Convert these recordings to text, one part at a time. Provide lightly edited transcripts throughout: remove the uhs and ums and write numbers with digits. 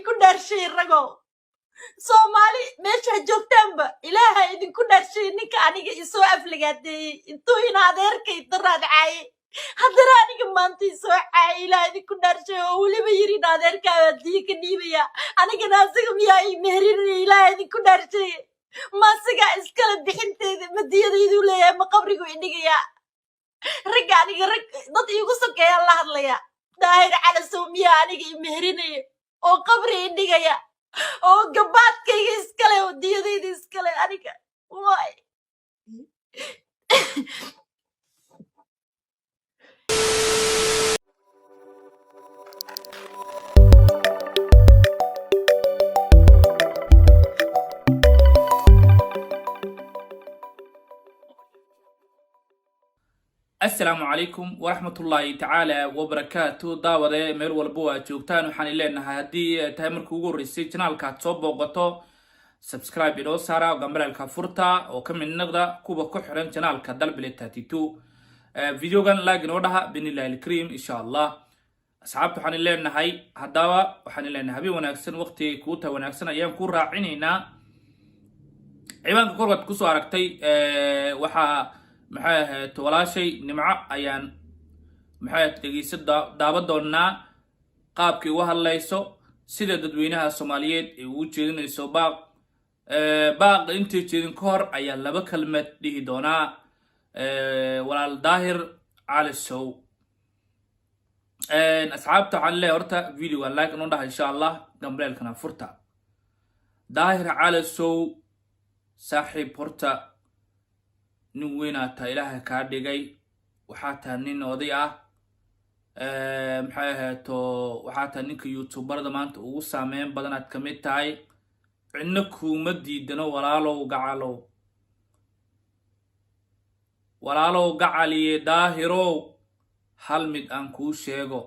idinku dhaarshay rago Somali meesha joogtaanba ilaahay idinku dhaarshay ninka aniga isoo aflagaadeeyay intuu ina adeerkay daraadcay haddana aniga maanta isoo caay ilaahay idinku dhaarshay oo weliba yiri adeerkaaga diika dhiibaya aniga naasiga miyaa ii meerinaya ilaahay idinku dhaarshay maasiga iskala bixinteeda madiyadaydu leeyahay ma qabrigu idhigaya rag aniga rag dad iigu sokeeya la hadlaya daahir cala soomiya aniga ii meerinaya oo qabri idhigaya oo gabaadkayga iskale oo diyadayda iskale aniga waay السلام عليكم ورحمة الله تعالى وبركاته داودة ميل والبوا جوجتان وحان لنا هدي تامر كوغور السيجنال كاتصوب وغطو سبسكرايب إلو سارا وغمبل الكافورتا وكم من نقضى كوبا كحرين جنال كدل بلتاتيتو فيديو غان لاغن ودها بني الله الكريم إن شاء الله أصحابتو حان لنا هاي هداوة وحان لنا هبي وناكسن وقتي كوتا وناكسن أيام كور راعينينا عيبان كورغت كسو عرقتي وحا maxay walaashay nimco ayaan maxay dhageysadda daabadoonnaa qaabkii u hadlayso sida dadweynaha Soomaaliyeed ee uu jeedinayso baaq intii jeedin ka hor ayaa laba kalmad dhihi doonaa walaal daahir cali sow asxaabta waxaan leeyahay horta videoga like inuu dhaha insha Allah gambeelkana furta daahir cali sow saaxiib horta nin weynaata ilaahay kaa dhigay waxaa tahay nin oday ah maxay ahaato waxaa tahay ninka youtuberada maanta ugu saameyn badan aad ka mid tahay cidna kuuma diidano walaalow gacaliye daahirow hal mid aan kuu sheego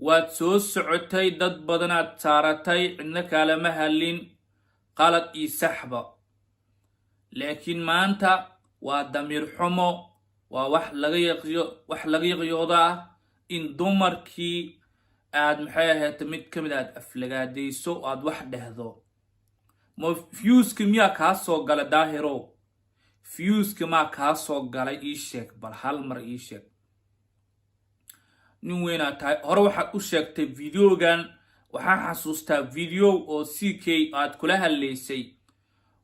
waad soo socotay dad badanaad saaratay cidna kaalama halin qalad iyo saxba laakiin maanta waa damiir xumo waa wax laga yaqyooda in dumarkii aad maxay ahayd mid kamid aad aflagaadeyso aad wax dhehdo ma fiyuuska miyaa kaa soo gala daahirow fiyuuska ma kaa soo galay ii sheeg bal hal mar ii sheeg nin weynaa tahay hore waxaad u sheegtay videogan waxaan xasuustaa video oo CK aad kula hadlaysay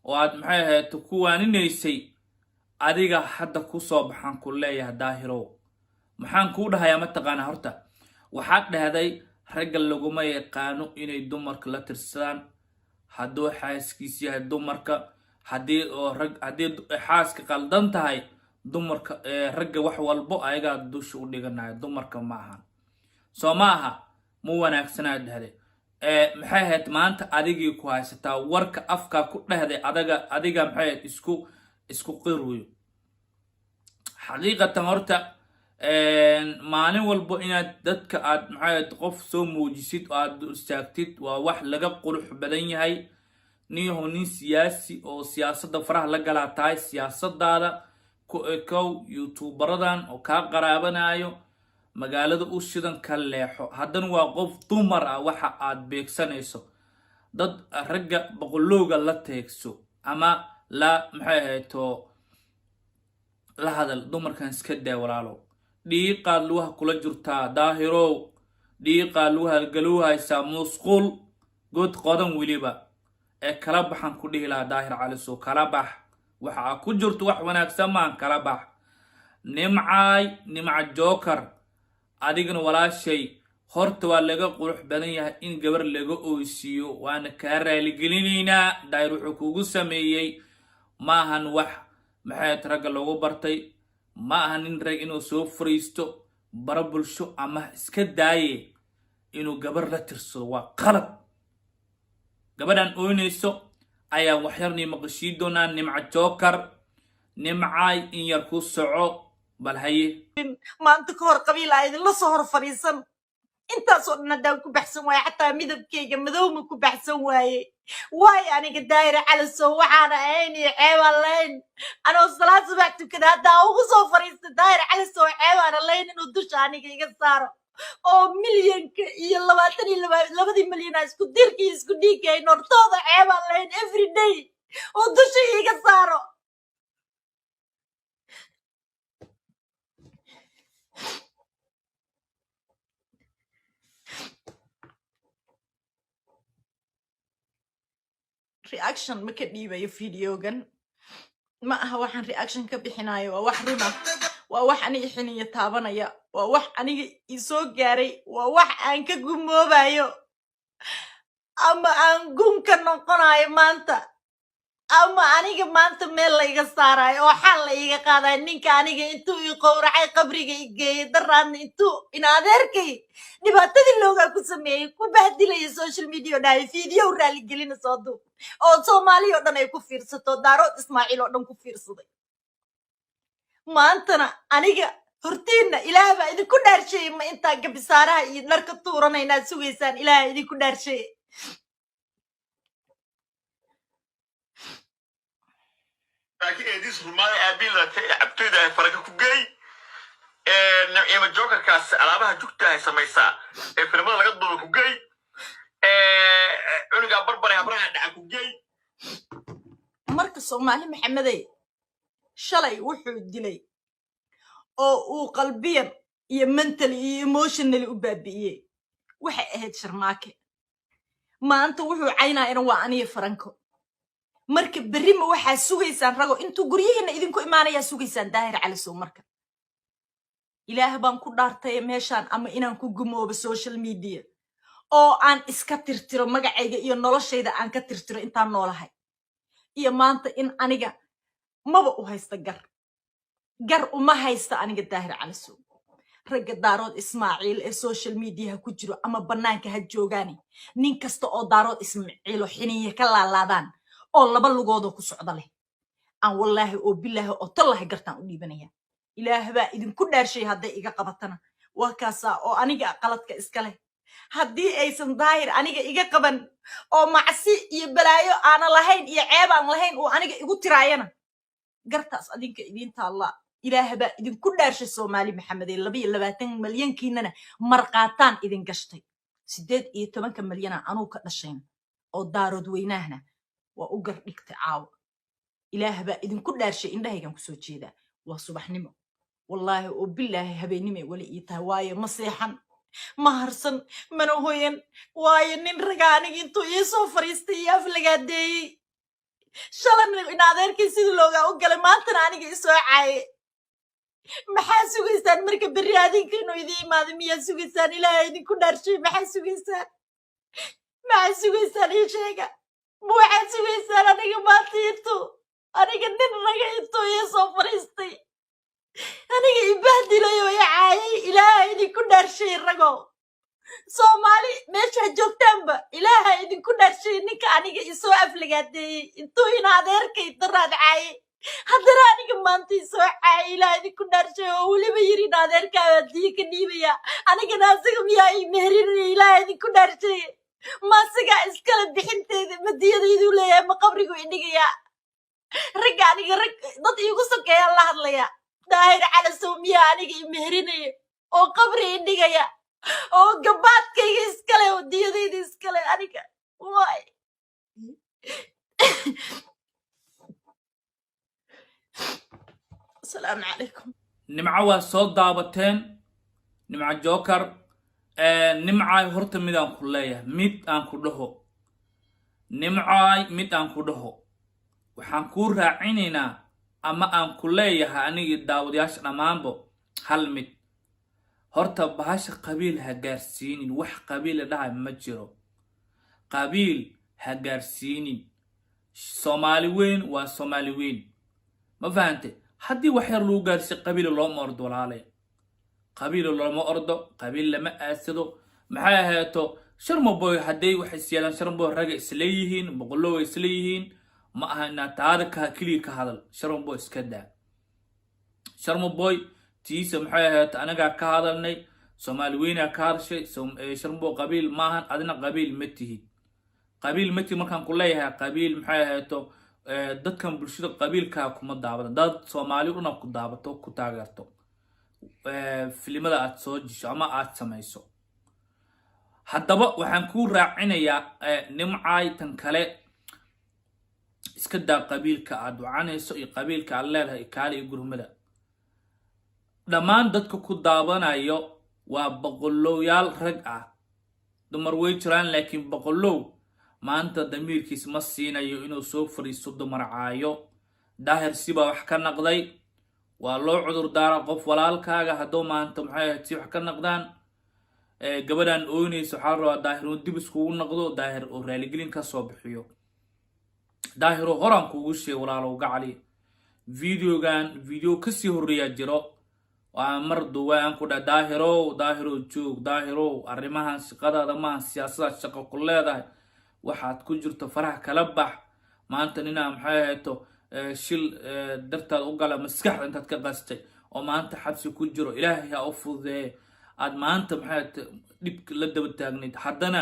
oo aad maxay ahayd kuwaaninaysay adiga hadda ku soo baxan ku leeyahay daahirow maxaan ku dhahayaa ma taqaana horta waxaad dhahday ragga laguma yaqaano inay dumarka la tirsadaan hadduu xaaskiisa yahay dumarka haddii xaaska qaldan tahay dumarka ragga wax walbo ayaga dusha u dhiganayo dumarka ma aha soo ma aha mu wanaagsanaa dhahday maxay ahayd maanta adigii ku haysataa warka afka ku dhahday adiga maxay ahayd isku qiruyo xaqiiqatan horta maalin walbo inaad dadka aad maxay ahayd qof soo muujisid oo aad istaagtid waa wax laga qurux badan yahay niyahow nin siyaasi oo siyaasadda faraha la galaa tahay siyaasadaada ku ekow youtuberadan oo kaa qaraabanayo magaalada u shidan ka leexo haddana waa qof dumar ah waxa aad beegsanayso dad ragga boqolowga la teegso ama la maxay ahayto la hadal dumarkan iska daa walaalow dhiiqaad lugaha kula jirtaa daahirow dhiiqaad lugaha galuuhaysaa musqul god qodan weliba ee kala baxan ku dhihi lahaa daahir cali sow kala bax waxa ku jirto wax wanaagsan maan kala bax nimca joker adigana walaashay horta waa laga qurux badan yahay in gabar laga oysiyo waana kaa raaligelinaynaa daahir wuxuu kugu sameeyey ma ahan wax maxay ragga loogu bartay ma ahan nin rag inuu soo fariisto bara bulsho ama iska daaye inuu gabar la tirsado waa qalad gabadhan oynayso ayaa waxyarnii maqashii doonaa nimca joker nimcaay in yar ku soco bal haye maanta ka hor qabiil ay idinla soo hor fadhiisan intaasoo dhan haddaan ku baxsan waaye xataa midabkayga madowma ku baxsan waaye واي أنا قداير على السواحة عيني عيوالين أنا وصلات سبعت كده هدا وصو فريست داير على السواحة عيوان اللين إنو دوش أنا كي قصارو oo milyanka iyo 22 milyan isku dirkii isku dhiigay nortooda ceeba leen every day oo dusha iga saaro reaction ma ka dhiibayo videogan ma aha waxaan reaction ka bixinayo waa wax runa waa wax aniga xiniya taabanaya waa wax aniga isoo gaaray waa wax aan ka gumoobayo ama aan gunka noqonayo maanta ama aniga maanta meel la iga saarayo oo xal la iga qaadayo ninka aniga intuu ii qowracay qabriga i geeyay daraadna intuu in adeerkay dhibaatadii loogaa ku sameeyey ku bahdilaya social media dhahay video raali gelina soo duub oo Soomaaliya oo dhan ay ku fiirsato Daarood Ismaaciil oo dhan ku fiirsaday maantana aniga hortiina Ilaahay baa idinku dhaarshay ma inta gabisaaraha iyo dharka tuuranayna sugeysaan Ilaahay idinku dhaarshay laakiin eedis rumaay aabila tay abtooda ay faraka ku geey nacima jokerkaas alaabaha jugta ay samaysaa ee filmada laga duubo ku geey uniga barbaray habraha dhaca ku geey marka Soomaali Maxameday shalay wuxuu dilay oo uu qalbiyan iyo mentally iyo emotionally u baabi'iyay waxay ahayd Sharmaake maanta wuxuu caynaa in waa aniga Faranko marka berri ma waxa sugeysaan rago intuu guryihiina idinku imaanaya sugeysaan Daahir Cali Sow marka Ilaah baan ku dhaartay meeshaan ama inaan ku gumoobo social media oo aan iska tirtiro magacayga iyo noloshayda aan ka tirtiro intaan noolahay iyo maanta in aniga maba u haysta gar uma haysta aniga Daahir Cali Sow ragga Daarood Ismaaciil ee social media ku jiro ama banaanka ha joogaani nin kasta oo Daarood Ismaaciil oo xiniye ka laalaadaan oo laba lugood ku socda leh aan wallahi oo billahi oo tallahi gartaan u dhiibanaya Ilaah baa idinku dhaarshay haday iga qabatana waa kaasa oo aniga qaladka iska leh haddii aysan Daahir aniga iga qaban oo macsi iyo balaayo aan lahayn iyo ceeb aan lahayn oo aniga igu tiraayana gartaas adinka idinta Allah Ilaah baa idinku dhaarshay Soomaali Maxameday 22 milyankiinana marqaataan idin gashtay 18 milyan anuu ka dhashayn oo Daarood weynahna waa u gar dhigtay caaw Ilaah baa idinku dhaarshay indhahaygan ku soo jeeda waa subaxnimo wallahi oo billahi habeenimo wali ii tahay waayo ma seexan ma harsan mana hooyan waayo nin raga aniga intuu ii soo fariistay iyo aflagaadeeyay shalan in adeerkay sidii looga u galay maantana aniga ii soo caayay maxaa sugeysaan marka berri adinka inuu idin imaado miyaa sugeysaan Ilaahay idinku dhaarshay maxaa sugeysaan ii sheega waxaad sugeysaan aniga maanta intuu aniga nin raga intuu ii soo fariistay aniga ibahdilayo ii caayay Ilaahay idinku dhaarshay rago Soomaali meesha joogtaanba Ilaahay idinku dhaarshay ninka aniga ii soo aflagaadeeyay intuu in adeerkay daraad caayay haddana aniga maanta ii soo caayay Ilaahay idinku dhaarshay oo weliba yiri in adeerkaaga diiga dhiibaya aniga naasiga miyaa ii meerinay Ilaahay idinku dhaarshay ma siga iskala bixinteeda madiyadaydu leeyahay ma qabrigu idhigaya ragga aniga rag dad iigu sokeeya la hadlaya Daahir Cali Sow miyaa aniga ii meerinay oo qabri idhigaya oo gabaadkayga iskale oo diyadayda iskale aniga waay السلام عليكم nimco waa soo daabateen nimco joker nimcaay horta mid aan ku leeyahay mid aan ku dhaho nimcaay mid aan ku dhaho waxaan kuu raacinaynaa ama aan ku leeyahay anigii daawadayaasha dhammaanbo hal mid horta bahasha qabiil ha gaarsiinin wax qabiil dhahay ma jiro qabiil ha gaarsiinin Soomaali weyn waa Soomaali weyn ma fahante haddii wax yar loo gaarsi qabiil looma ordo walaalay qabiil looma ordo qabiil lama aasado maxay ahaato Sharma Boy haday wax isyeelan Sharma Boy raga isleeyihiin boqolow isleeyihiin ma aha in taariikha kaliya ka hadal Sharma Boy iska daa Sharma Boy tiisa maxay ahaato anaga ka hadalnay Soomaali weyna ka harshay Sharma Boy qabiil maahan adina qabiil ma tihid qabiil ma tihid markaan ku leeyahay qabiil maxay ahaato dadkan bulshada qabiilka kuma daabada dad Soomaali una ku daabato ku taageerto filimada aad soo jisho ama aad samayso. haddaba waxaan ku raacinayaa nimcay tan kale iska daa qabiilka aad wacanayso iyo qabiilka aad leedahay kaali iyo gurmada. dhammaan dadka ku daabanayo waa boqolowyaal rag ah, dumar way jiraan laakiin boqolow maanta damiirkiis ma siinayo inuu soo fariisto dumar caayo. daahir siba wax ka naqday, waa loo cudur daara qof walaalkaaga hadduu maanta maxay ahayd si wax ka naqdaan. gabadhan ooynaysa waxaa rabaa daahir uu dib iskugu noqdo, daahir oo raaligelin ka soo bixiyo. daahir oo horaan kuugu sheeg walaalow gacali videogan video kasii horreeyaa jiro, waa mar duwaan ku dha daahirow joog, daahirow arrimahan shaqadaada maaha, siyaasadaad shaqo ku leedahay, waxaad ku jirto faraha kala bax. maanta ninaa maxay ahayto shil dartaad u gala maskaxda intaad ka qastay oo maanta xabsi ku jiro, ilaahay ha u fududeeye. aad maanta maxay dhib la daba taagnayd, haddana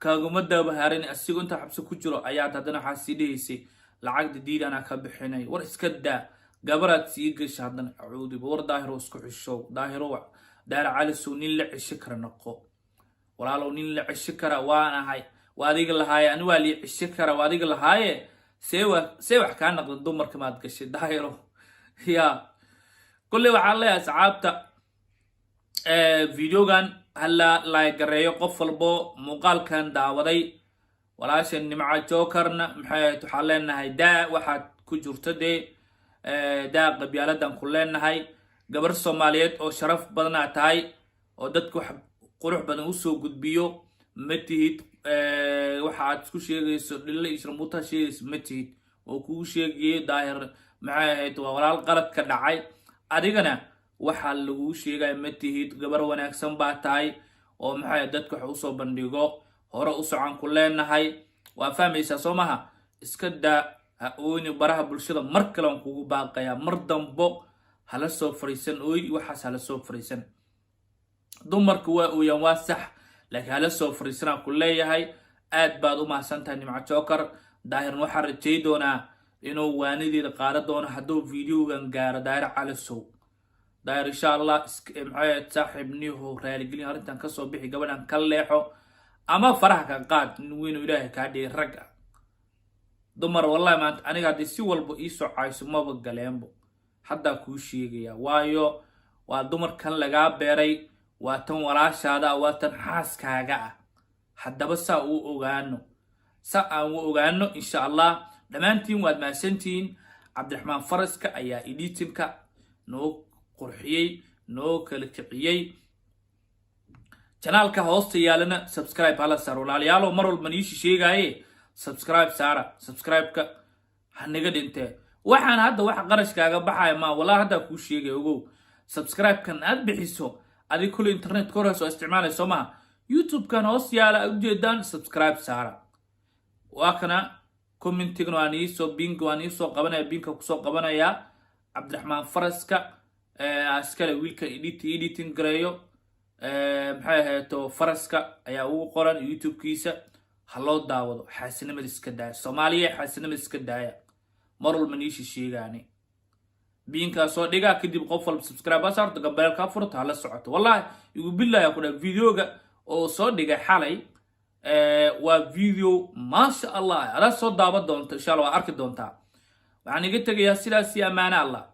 kaaguma daba harin asigoo inta xabsi ku jiro ayaad haddana waxaa sii dhahaysay lacagda diidana ka bixinay. war iska daa, gabaraad sii gasha haddana acuudiba. war daahiro isku xishow, daahir calisow nin la cishi kara noqo walaalow, nin la cishi kara waan ahay, waa adiga lahaaye, ani waa lii cishi kara, waa adiga lahaaye. see wax kaa naqda dumarka maad gashay daahiro ya. kolley waxaan leeyahay asxaabta videogan hala laagareeyo qof walbo muuqaalkan daawaday. walaashan nimca jokarna maxay waxaan leenahay daa waxaad ku jirto dee daa qabyaaladan ku leenahay. gabar Soomaaliyeed oo sharaf badanaa tahay, oo dadku wax qurux badan usoo gudbiyo ma tihid. waxa aad isku sheegayso dhille ishramuuta sheegayso ma tihid, oo kugu sheegayay daahir maxay ahayd waa walaal qalad ka dhacay. adigana waxaa lagu sheegay ma tihid, gabar wanaagsan baa tahay oo maxay dadku wax usoo bandhigo, hore u socon ku leenahay. waa fahmaysaa soo maha? iska daa ha ooyni baraha bulshada. mar kale aan kugu baaqayaa, mar dambo hala soo fariisan ooy waxaas hala soo fariisan. dumarku waa ooyaan waa sax, laakiin hala soo fariisanaa ku leeyahay. aad baad u mahadsantahay nimca jookar. daahirna waxaan rajay doonaa inuu waanideeda qaadan doono hadduu videogan gaaro daahir calisow. daahir insha allah maxay saaxiibnihu raaligelin arrintan kasoo bixi, gabadhan ka leexo ama faraha ka qaad. nin weynu ilaahay kaa dhigay rag ah. dumar wallahi maanta aniga haddii si walba ii socayso maba galeenbo, haddaa kuu sheegaya. waayo waa dumarkan lagaa beeray, waa tan walaashaada ah, waa tan xaaskaaga ah. haddaba saa uu ogaano, saa aan u ogaano insha allah. dhammaantiin waad mahadsantihiin. cabdiraxmaan faraska ayaa editinka noo qurxiyey, noo kala kiciyey. janaalka hoosta yaalana subscribe hala saaro walaalayaalo. mar walba niishi sheegaaye subscribe saara, subscribe-ka hanaga dhintee. waxaan hadda wax qarashkaaga baxaya ma walaa haddaa kuu sheegay ogow. subscribe-kan aad bixiso adig kule internet korayso isticmaalayso maha, youtube-kan hoos yaala aad ujeedaan subscribe saara. waa kana commentigan waan iisoo qabanaya, binka kusoo qabanaya. cabdiraxmaan faraska askale wiilka editing gareeyo maxay ahayto faraska ayaa ugu qoran youtube-kiisa. ha loo daawado. xaasinimada iska daaya Soomaaliya, xaasinimada iska daaya. mar walba niishi sheegaani binka soo dhigaa, kadib qof walba subscribe saarto, gambeelka furto hala socoto. wallahi igu billahi ku dhaa videoga oo soo dhigay xalay waa video maasha allah. ala soo daawan doonto insha allah, waa arki doontaa. waxaan iga tegayaa sidaas iyo amaana allah.